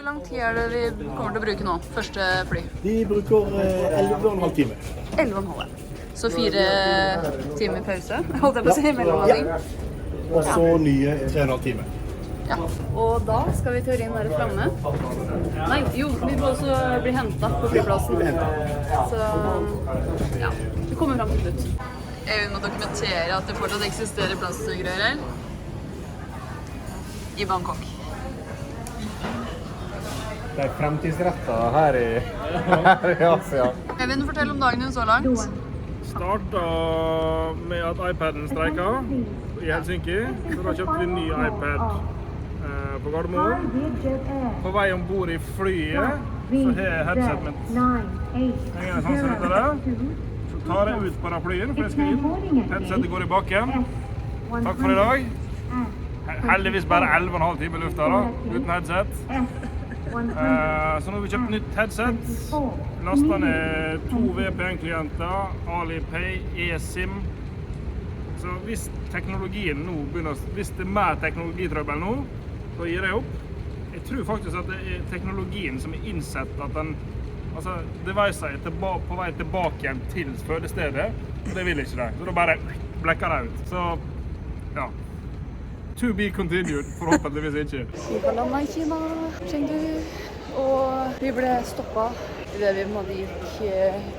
Hvor lang tid er det vi kommer til å bruke nå, første fly? De bruker 11,5 timer. 11,5. Så 4 timer pause, holdt jeg på å si, mellomlanding. Og så nye 3,5 timer. Ja, og da skal vi teorien være fremme. Nei, jo, vi får også bli hentet på flyplassen. Så, ja, vi kommer frem til slutt. Jeg må dokumentere at det fortsatt eksisterer plastsugerører i Bangkok. Det er fremtidsrettet her i Asia. Kevin, fortell om dagen din så langt. Startet med at iPaden streiket i Helsinki, så da kjøpte vi en ny iPad på Gardermoen. På vei ombord i flyet så har jeg headset mitt hengende sånn som dette. Så tar jeg ut paraplyen, for jeg skal inn. Headsetet går i bakken. Takk for i dag. Heldigvis bare 11,5 timer i lufta da, uten headset. Så nå har vi kjøpt nytt headset. Lastet ned 2 VPN-klienter, Alipay, eSIM. Så hvis teknologien nå begynner, hvis det er mer teknologitrøbbel nå, så gir jeg opp. Jeg tror faktisk at det er teknologien som er innsett at den, altså devicet er på vei tilbake igjen til fødestedet, og det vil ikke det. Så da bare blekker det ut. Så, ja. To be continued, forhåpentligvis ikke. Vi har landet i Kina, Chengdu, og vi ble stoppet i det vi gikk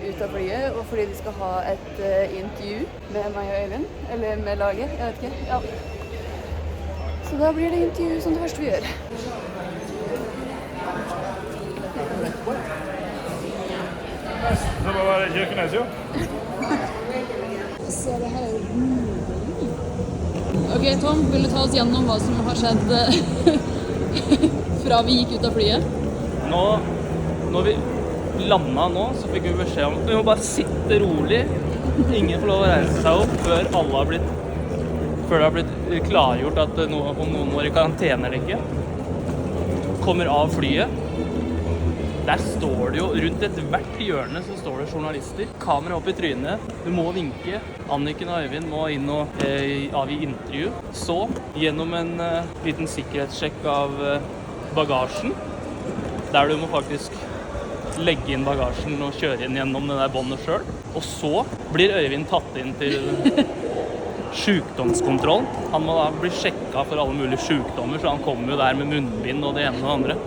ut av flyet, og fordi vi skal ha et intervju med meg og Øyvind, eller med laget, jeg vet ikke, ja. Så da blir det intervju som det første vi gjør. Det må være Kirkenes, jo. Så det her er jo Ok, Tom, vil du ta oss gjennom hva som har skjedd fra vi gikk ut av flyet? Når vi landet nå, så fikk vi beskjed om at vi må bare sitte rolig. Ingen får lov å reise seg opp før det har blitt klargjort at om noen var i karantene eller ikke. Kommer av flyet. Der står det jo, rundt et hvert hjørne så står det journalister. Kamera opp i trynet, du må vinke. Anniken og Øyvind må inn og avgi intervju. Så, gjennom en liten sikkerhetssjekk av bagasjen, der du må faktisk legge inn bagasjen og kjøre inn gjennom det der båndet selv. Og så blir Øyvind tatt inn til sykdomskontroll. Han må da bli sjekket for alle mulige sykdommer, så han kommer jo der med munnbind og det ene og det andre.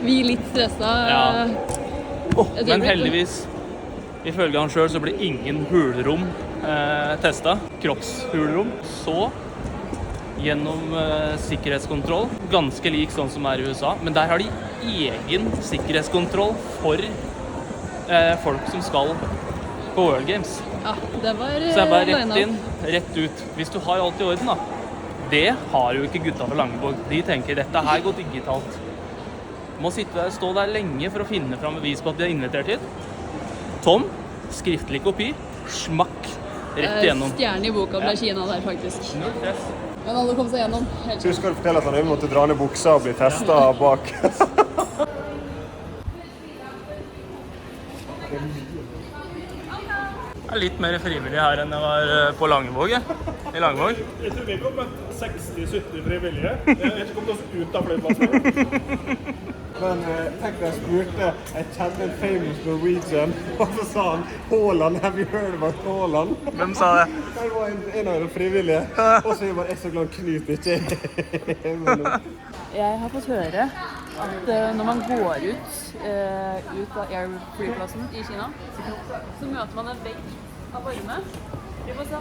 Vi er litt stresset. Ja. Men heldigvis, ifølge han selv, så blir ingen hulrom testet. Kroppshulrom. Så, gjennom sikkerhetskontroll, ganske lik sånn som er i USA, men der har de egen sikkerhetskontroll for folk som skal på World Games. Ja, det var så jeg bare rett inn, rett ut. Hvis du har alt i orden da, det har jo ikke gutta fra Langeborg. De tenker, dette her går digitalt. Må sitte der, stå der lenge for å finne frem bevis på at de er invitert hit. Tom, skriftlig kopi, smakk, rett igjennom. Stjerne i boka ble Kina der, faktisk. Null stress. Men alle kom seg gjennom. Så skal du fortelle at han måtte dra ned buksa og bli testet bak. Det er litt mer frivillig her enn jeg var på Langevåg, i Langevåg. Jeg tror vi kom med 60-70 frivillige. Jeg har ikke kommet oss ut av flyplassen. Men tenk deg, jeg spurte, jeg kjenner en famous Norwegian, og så sa han, Haaland, have you heard about Haaland? Hvem sa det? Det var en av de frivillige, og så jeg bare, så glad Knut ikke. Jeg har fått høre at når man går ut av Air-flyplassen i Kina, så møter man en vegg av varme. Vi får se.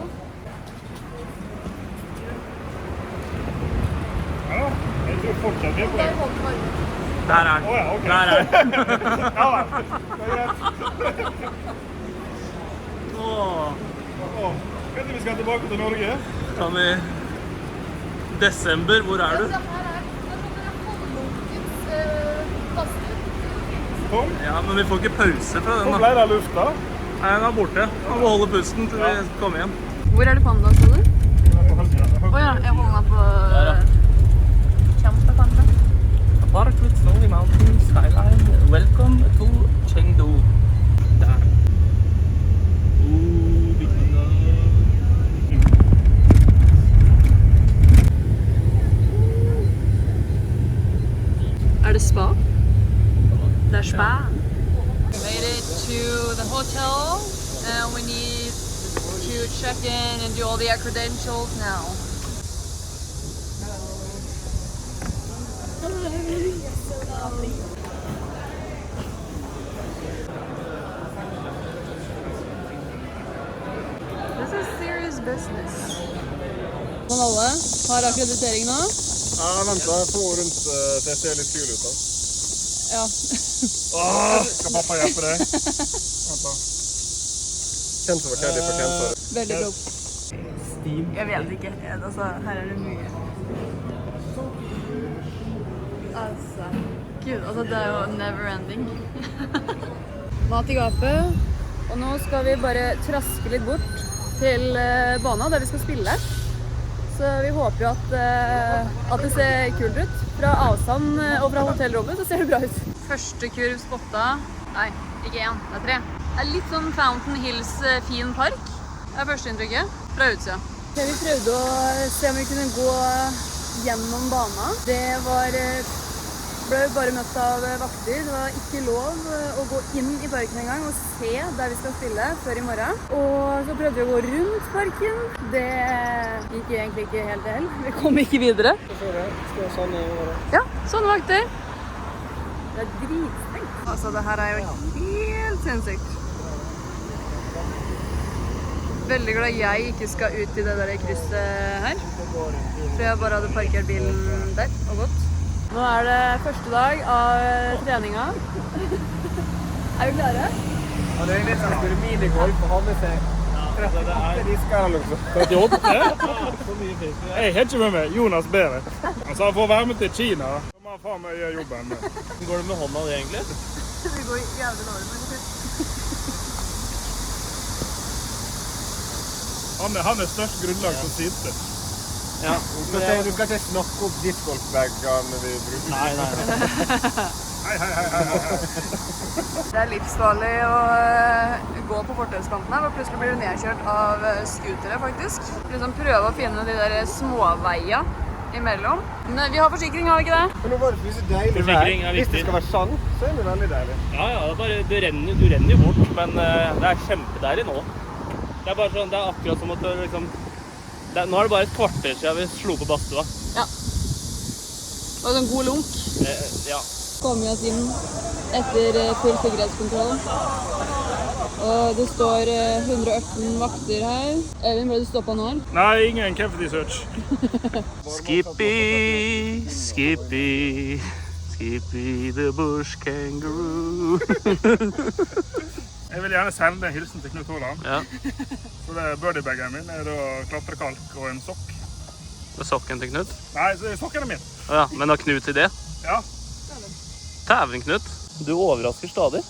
Ja, jeg tror fortsatt vi er på Der holdt den varme. Der er den. Ja, ok. Der er den. Ja, det er greit. Kanskje vi skal tilbake til Norge? Kan vi... Desember, hvor er du? Tom? Ja, men vi får ikke pause fra den Hvor da. ble det av lufta? Nei, den er borte. Man må holde pusten til vi kommer hjem. Hvor er det panda, sa du? Åja, jeg holder meg på... Der, ja. Kjempe panda. A park with snowy mountains, skyline. Welcome to Chengdu. Der. Er det spa? the spa. We made it to the hotel and we need to check in and do all the credentials now. This is serious business. Sånn alle har akkreditering nå. Ja, vent da, jeg får rundt så jeg ser litt kul ut da. Ja. Skal pappa hjelpe deg? Vent da. Kjent for kjærlig for kjent. Veldig klok. Jeg vet ikke, altså, her er det mye. Altså, gud, altså det er jo never ending. Mat i gapet, og nå skal vi bare traske litt bort til banen der vi skal spille. Så vi håper jo at det ser kult ut. Fra avstand og fra hotellrommet så ser det bra ut. Første kurv spotta. Nei, ikke én, det er 3. Det er litt sånn Fountain Hills fin park. Det er første inntrykket fra utsida. Vi prøvde å se om vi kunne gå gjennom banen. Det ble bare møtt av vakter. Det var ikke lov å gå inn i parken en gang og se der vi skal spille før i morgen. Og så prøvde vi å gå rundt parken. Det gikk egentlig ikke helt til hell. Vi kom ikke videre. Ja, sånne vakter. Det er dritstengt. Altså, det her er jo helt sinnssykt. Veldig glad jeg ikke skal ut i det der krysset her. For jeg bare hadde parkert bilen der og gått. Nå er det første dag av treninga. Er vi klare? Ja, det er litt sånn spille minigolf og ha med seg 38 disker eller noe sånt. 38? Jeg har ikke med meg Jonas Bere. Han sa for å være med til Kina, så må han faen meg gjøre jobben med. Går det med hånda det egentlig? Det går jævlig dårlig med det. Han er størst grunnlag for sinte. Ja. Du skal ikke snakke opp discgolfveggene vi bruker. Nei. Hei. Det er livsfarlig å gå på fortauskanten her, og plutselig blir du nedkjørt av skutere faktisk. Liksom prøve å finne de der småveia imellom. Men vi har forsikring, har vi ikke det? Men nå var det så deilig vær. Forsikring er viktig. Hvis det skal være sann, så er det veldig deilig. Ja, det er bare, du renner jo bort, men det er kjempedeilig nå. Det er bare sånn, det er akkurat som at det liksom... nå er det bare et kvarter siden vi slo på badstua. Ja. Det var sånn god lunk. Ja. Kom vi oss inn etter full sikkerhetskontroll. Og det står 118 vakter her. Evin, ble du stoppet nå? Nei, ingen cavity search. Skippy, Skippy, Skippy the bush kangaroo. Jeg vil gjerne sende en hilsen til Knut Håland. Ja. Så det er birdiebagen min, er da klatrekalk og en sokk. Det er sokken til Knut? Nei, så sokken er min. Ja, men har Knut i det? Ja. Tæven, Knut. Du overrasker stadig.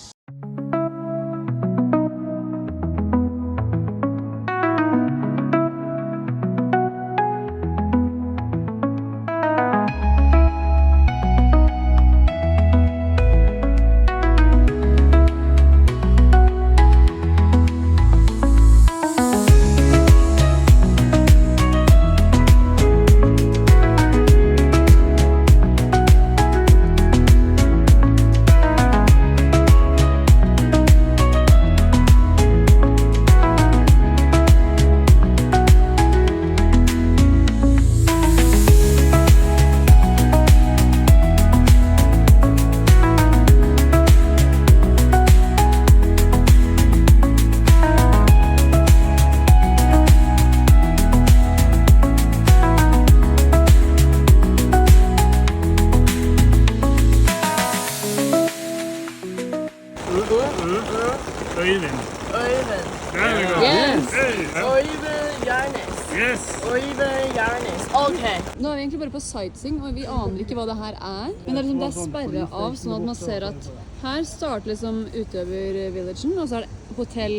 Øyvind. Øyvind. There we go. Yes. Hey. Øyvind Jarnes. Yes. Øyvind Jarnes. Ok. Nå er vi egentlig bare på sightseeing, og vi aner ikke hva det her er. Men det er, liksom, det er sperret av, sånn at man ser at her starter liksom utøvervillagen, og så er det hotell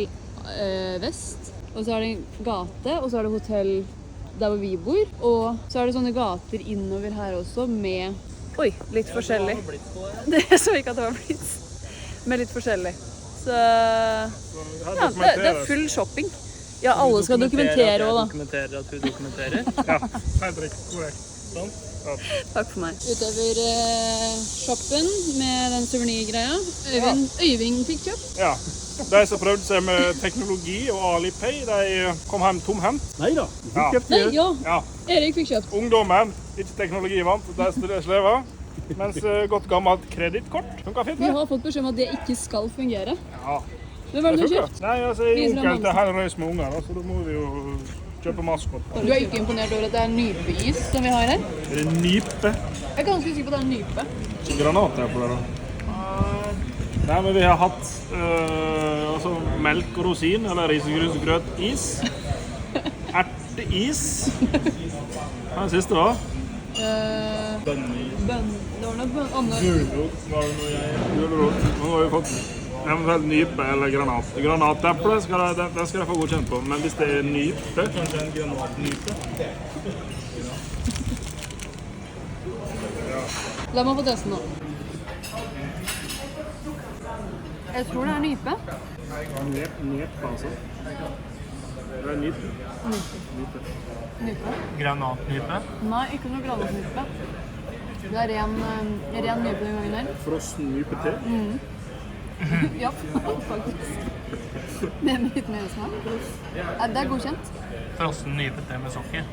vest, og så er det en gate, og så er det hotell der hvor vi bor, og så er det sånne gater innover her også med, oi, litt forskjellig. Det så ikke at det var blitt, med litt forskjellig. Så ja, det er full shopping. Ja, alle skal dokumentere også da. Dokumentere at du dokumenterer. Ja, helt riktig, korrekt. Sånn. Takk for meg. Utover shoppen med den souvenirgreia. Øyvind fikk kjøpt. Ja. De som prøvde seg med teknologi og Alipay, de kom hjem tomhendt. Neida, du fikk kjøpt det. Ja. Erik fikk kjøpt. Ungdommen, ikke teknologivant, de slever. Mens godt gammelt kredittkort funker fint. Vi har fått beskjed om at det ikke skal fungere. Ja. Hva var det du kjøpt? Nei, altså, jeg er onkel til hele røys med unger, så da må vi jo kjøpe maskot. Du er ikke imponert over at det er nypeis som vi har her? Er det nype? Jeg er ganske sikker på at det er nype. Ikke granat her på det da? Nei, men vi har hatt altså, melk og rosin, eller risgrøt-is. Erteis. Hva er den siste da? Bønneis. Det var noe annet. Gulrot var det noe jeg... Gulrot. Nå har vi fått eventuelt nype eller granat. Granateple den skal jeg få godkjent på, men hvis det er nype... Kanskje en granatnype? La meg få teste nå. Jeg tror det er nype. Nype, altså. Det er nype. Nype. Granatnype. Nei, ikke noe granatnype. Det er ren nype den gangen her. Frossen nype te. Ja, faktisk. Med litt mer smak. Det er godkjent. Frossen nype te med sokker.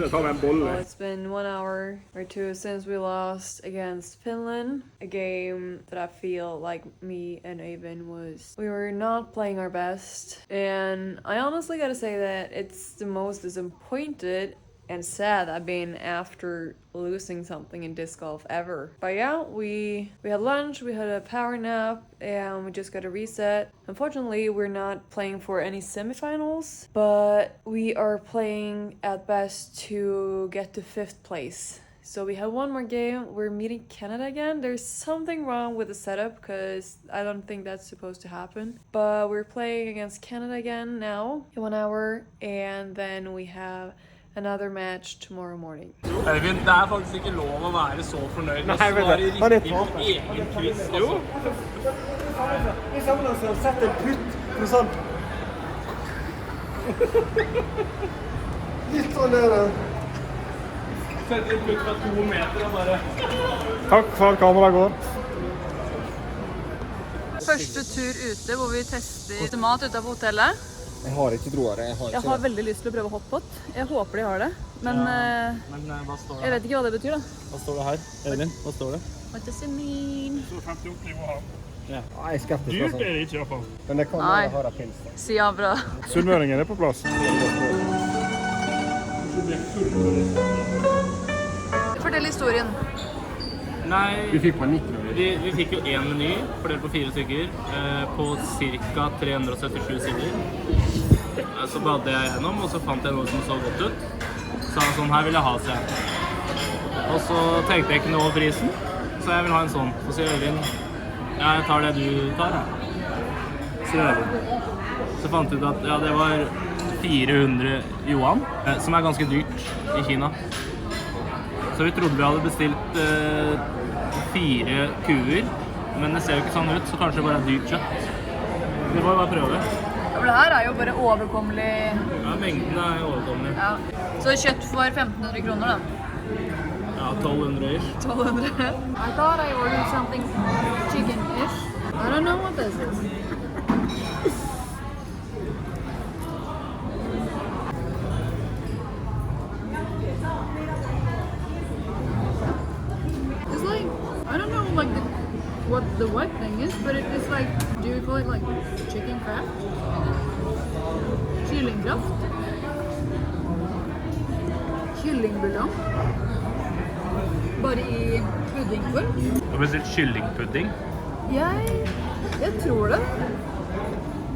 It's been 1 hour or two since we lost against Finland, a game that I feel like me and Øyvind we were not playing our best, and I honestly gotta say that it's the most disappointed and sad I've been after losing something in disc golf ever. But yeah, we had lunch, we had a power nap, and we just got a reset. Unfortunately, we're not playing for any semifinals, but we are playing at best to get to 5th place. So we have one more game. We're meeting Canada again. There's something wrong with the setup because I don't think that's supposed to happen. But we're playing against Canada again now in 1 hour, and then we have another match tomorrow morning. Øyvind, det er faktisk ikke lov å være så fornøyd med å svare riktig på egen quiz. Jo. Vi samler oss og setter en putt på sånn. Litt sånn der. Setter en putt fra 2 meter og bare... Takk for at kameraet går. Første tur ute hvor vi tester mat utenfor hotellet. Jeg har ikke troa det. Jeg har veldig lyst til å prøve hotpot. Jeg håper de har det, men hva står det? jeg vet ikke hva det betyr da. Hva står det her? Øyvind, hva står det? What does it mean? Så 58 nivå her. Ja, jeg er skeptisk. Dyrt er det ikke i hvert fall. Men det kan være harde pils. Si ja, bra. Sunnmøringen er på plass. Fortell historien. Nei, Vi fikk på 90. vi fikk jo en meny, fordelt på 4 stykker, på ca. 377 sider. Så bladde jeg gjennom, og så fant jeg noe som så godt ut. Så sånn her vil jeg ha, sier jeg. Og så tenkte jeg ikke noe over prisen, så jeg vil ha en sånn. Så sier Øyvind, ja, jeg tar det du tar, sier Øyvind. Så fant jeg ut at ja, det var 400 yuan, som er ganske dyrt i Kina. Så vi trodde vi hadde bestilt 4 kuer, men det ser jo ikke sånn ut, så kanskje det bare er dyrt kjøtt. Vi må jo bare prøve. For det her er jo bare overkommelig. Ja, mengden er overkommelig. Ja. Så kjøtt for 1500 kroner da? Ja, 1200 ish. 1200? I thought I ordered something chicken-ish. I don't know what this is. It's like, I don't know like what the white thing is, but it's like, do you call it like chicken crab? Kyllingkraft? Kyllingbuljong? Bare i puddingform? Du har bestilt kyllingpudding. Jeg tror det.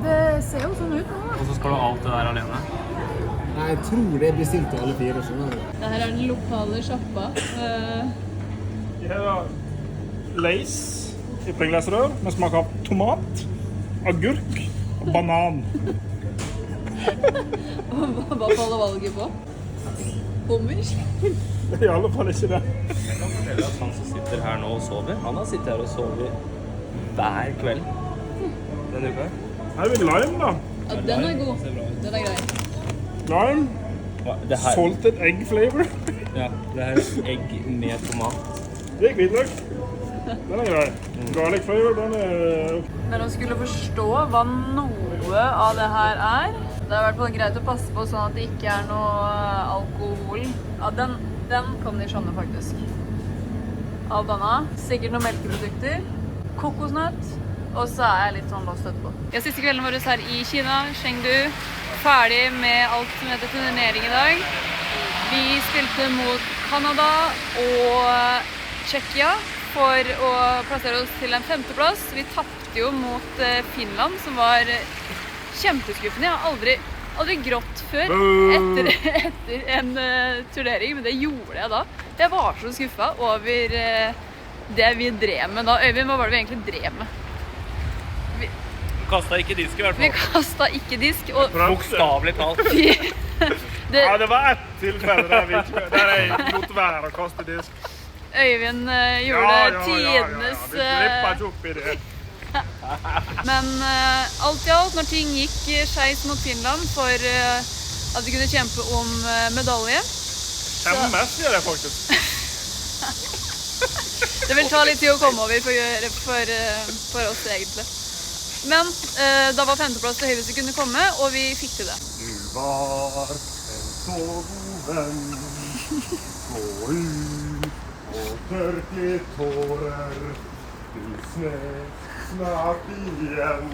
Det ser jo sånn ut nå da. Og så skal du ha alt det der alene. Nei, jeg tror det er bestilt til alle 4. Dette er den lokale sjappa. De her er leis i pringleserør med smak av tomat, agurk og banan. Hva faller valget på? Hummer? I alle fall ikke det. Jeg kan fortelle at han som sitter her nå og sover, han har sittet her og sovet hver kveld denne uka. Her er vi lime da. Ja, den er god. Den er grei. Lime, Det her, Salted egg flavor. ja, det her er egg med tomat. Det er hvitløk. Den er grei. Garlic flavor, den er... Når man skulle forstå hva noe av det her er, det er i hvert fall greit å passe på sånn at det ikke er noe alkohol. Ja, den kan de skjønne faktisk. Alt annet. Sikkert noen melkeprodukter. Kokosnøtt. Og så er jeg litt sånn lost etterpå. Siste kvelden vår her i Kina, Chengdu. Ferdig med alt som heter turnering i dag. Vi spilte mot Canada og Tsjekkia for å plassere oss til en 5. plass. Vi tappte jo mot Finland, som var kjempeskuffende. Jeg har aldri grått før etter en turnering, men det gjorde jeg da. Jeg var så skuffet over det vi drev med da. Øyvind, hva var det vi egentlig drev med? Vi kastet ikke disk i hvert fall. Vi kastet ikke disk. Og Bokstavelig talt. Ja, det var ett tilfelle der jeg lot være å kaste disk. Øyvind gjorde tidenes... Vi flipper ikke opp i det. Men alt i alt, når ting gikk skeis mot Finland for at vi kunne kjempe om medalje. Kjemmes gjør det faktisk. Det vil ta litt tid å komme over for oss egentlig. Men da var 5. plass det høyeste vi kunne komme, og vi fikk til det. Du var en så god venn. Gå ut og tørk litt tårer. Vi ses snart igjen.